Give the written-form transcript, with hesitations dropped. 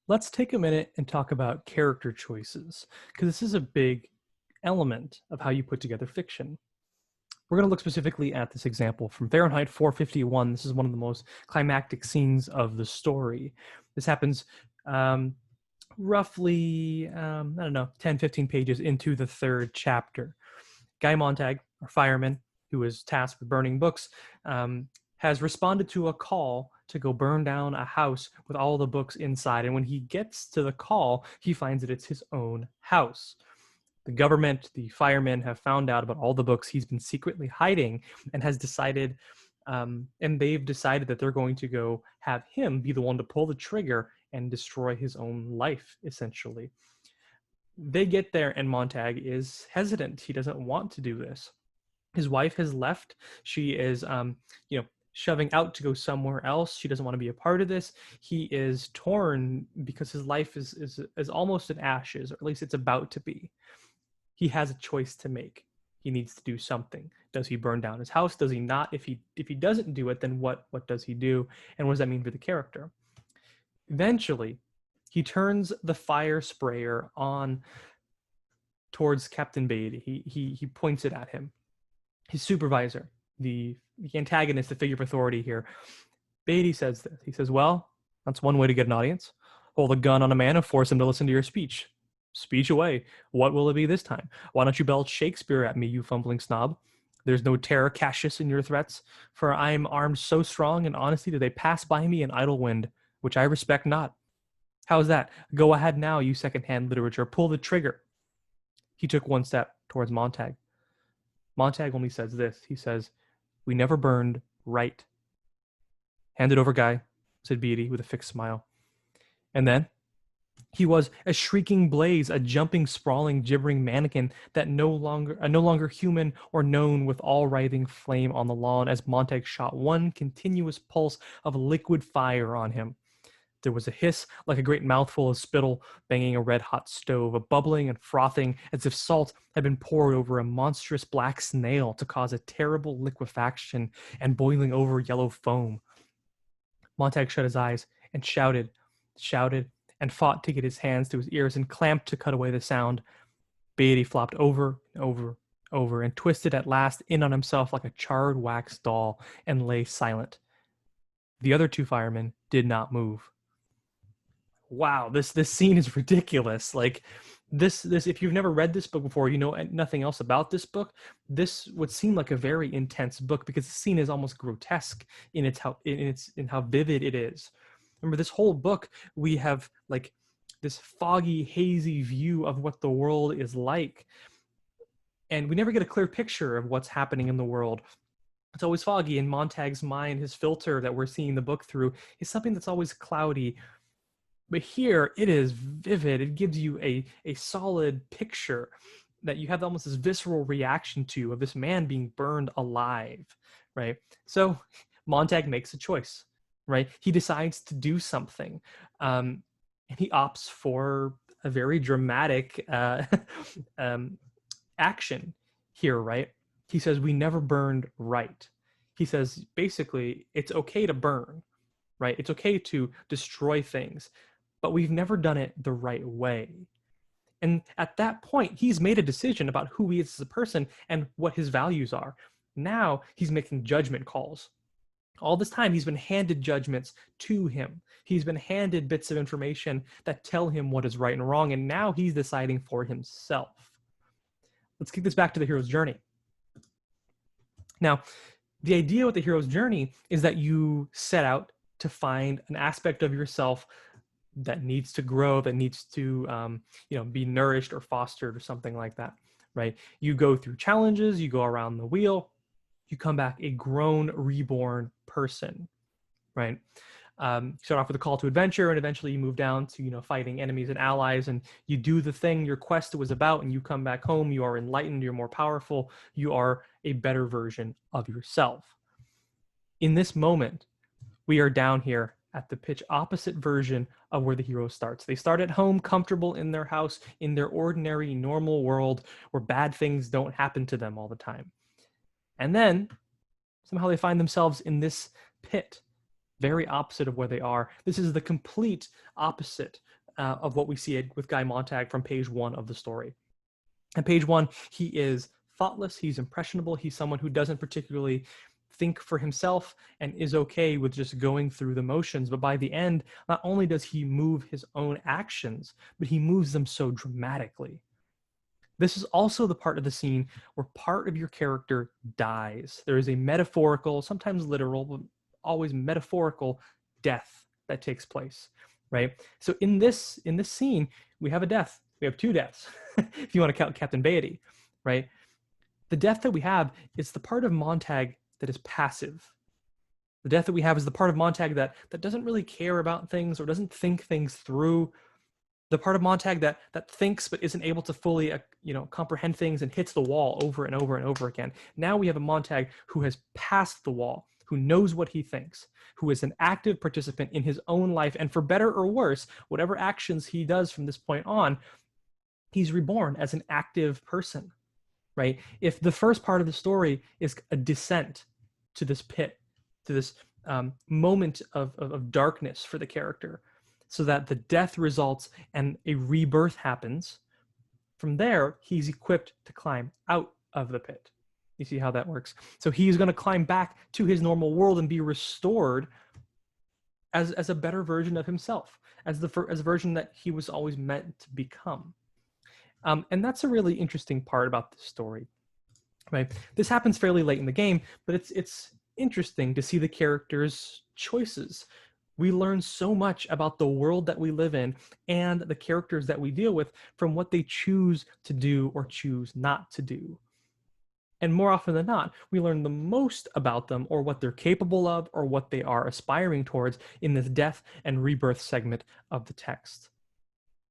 Let's take a minute and talk about character choices, because this is a big element of how you put together fiction. We're going to look specifically at this example from Fahrenheit 451. This is one of the most climactic scenes of the story. This happens um, roughly, I don't know, 10, 15 pages into the third chapter. Guy Montag, our fireman, who is tasked with burning books, has responded to a call to go burn down a house with all the books inside. And when he gets to the call, he finds that it's his own house. The government, the firemen have found out about all the books he's been secretly hiding and has decided, and they've decided that they're going to go have him be the one to pull the trigger and destroy his own life, essentially. They get there and Montag is hesitant. He doesn't want to do this. His wife has left. She is, shoving out to go somewhere else. She doesn't want to be a part of this. He is torn because his life is almost in ashes, or at least it's about to be. He has a choice to make. He needs to do something. Does he burn down his house? Does he not? If he doesn't do it, then what does he do? And what does that mean for the character? Eventually, he turns the fire sprayer on towards Captain Beatty. He points it at him. His supervisor, the antagonist, the figure of authority here, Beatty says this. He says, "Well, that's one way to get an audience. Hold a gun on a man and force him to listen to your speech. Speech away. What will it be this time? Why don't you belch Shakespeare at me, you fumbling snob? There's no terror, Cassius, in your threats, for I am armed so strong in honesty that they pass by me in idle wind, which I respect not. How's that? Go ahead now, you second-hand literature. Pull the trigger." He took one step towards Montag. Montag only says this. He says, "We never burned right." "Hand it over, Guy," said Beatty with a fixed smile. And then he was a shrieking blaze, a jumping, sprawling, gibbering mannequin that no longer human or known, with all writhing flame on the lawn as Montag shot one continuous pulse of liquid fire on him. There was a hiss like a great mouthful of spittle banging a red-hot stove, a bubbling and frothing as if salt had been poured over a monstrous black snail to cause a terrible liquefaction and boiling over yellow foam. Montag shut his eyes and shouted, and fought to get his hands to his ears and clamped to cut away the sound. Beatty flopped over and over, and twisted at last in on himself like a charred wax doll and lay silent. The other two firemen did not move. Wow, this scene is ridiculous. Like this if you've never read this book before, you know nothing else about this book, this would seem like a very intense book because the scene is almost grotesque in how vivid it is. Remember, this whole book we have like this foggy, hazy view of what the world is like, and we never get a clear picture of what's happening in the world. It's always foggy. In Montag's mind, his filter that we're seeing the book through is something that's always cloudy. But here it is vivid. It gives you a solid picture that you have almost this visceral reaction to, of this man being burned alive, right? So Montag makes a choice, right? He decides to do something, and he opts for a very dramatic action here, right? He says, "We never burned right." He says, basically, it's okay to burn, right? It's okay to destroy things, but we've never done it the right way. And at that point, he's made a decision about who he is as a person and what his values are. Now he's making judgment calls. All this time, he's been handed judgments to him. He's been handed bits of information that tell him what is right and wrong, and now he's deciding for himself. Let's kick this back to the hero's journey. Now, the idea with the hero's journey is that you set out to find an aspect of yourself that needs to grow, that needs to be nourished or fostered or something like that, right? You go through challenges, you go around the wheel, you come back a grown, reborn person, right? You start off with a call to adventure, and eventually you move down to fighting enemies and allies, and you do the thing your quest was about, and you come back home. You are enlightened, you're more powerful, you are a better version of yourself. In this moment, we are down here at the pitch opposite version of where the hero starts. They start at home, comfortable in their house, in their ordinary, normal world where bad things don't happen to them all the time. And then somehow they find themselves in this pit, very opposite of where they are. This is the complete opposite of what we see with Guy Montag from page 1 of the story. At page 1, he is thoughtless, he's impressionable, he's someone who doesn't particularly think for himself and is okay with just going through the motions. But by the end, not only does he move his own actions, but he moves them so dramatically. This is also the part of the scene where part of your character dies. There is a metaphorical, sometimes literal, but always metaphorical death that takes place, right? So in this scene, we have a death. We have 2 deaths, if you want to count Captain Beatty, right? The death that we have is the part of Montag that is passive. The death that we have is the part of Montag that doesn't really care about things or doesn't think things through. The part of Montag that thinks but isn't able to fully comprehend things and hits the wall over and over and over again. Now we have a Montag who has passed the wall, who knows what he thinks, who is an active participant in his own life, and for better or worse, whatever actions he does from this point on, he's reborn as an active person, right? If the first part of the story is a descent to this pit, to this moment of darkness for the character, so that the death results and a rebirth happens, from there, he's equipped to climb out of the pit. You see how that works? So he's going to climb back to his normal world and be restored as a better version of himself, as a version that he was always meant to become. And that's a really interesting part about this story, right? This happens fairly late in the game, but it's interesting to see the characters' choices. We learn so much about the world that we live in and the characters that we deal with from what they choose to do or choose not to do. And more often than not, we learn the most about them or what they're capable of or what they are aspiring towards in this death and rebirth segment of the text.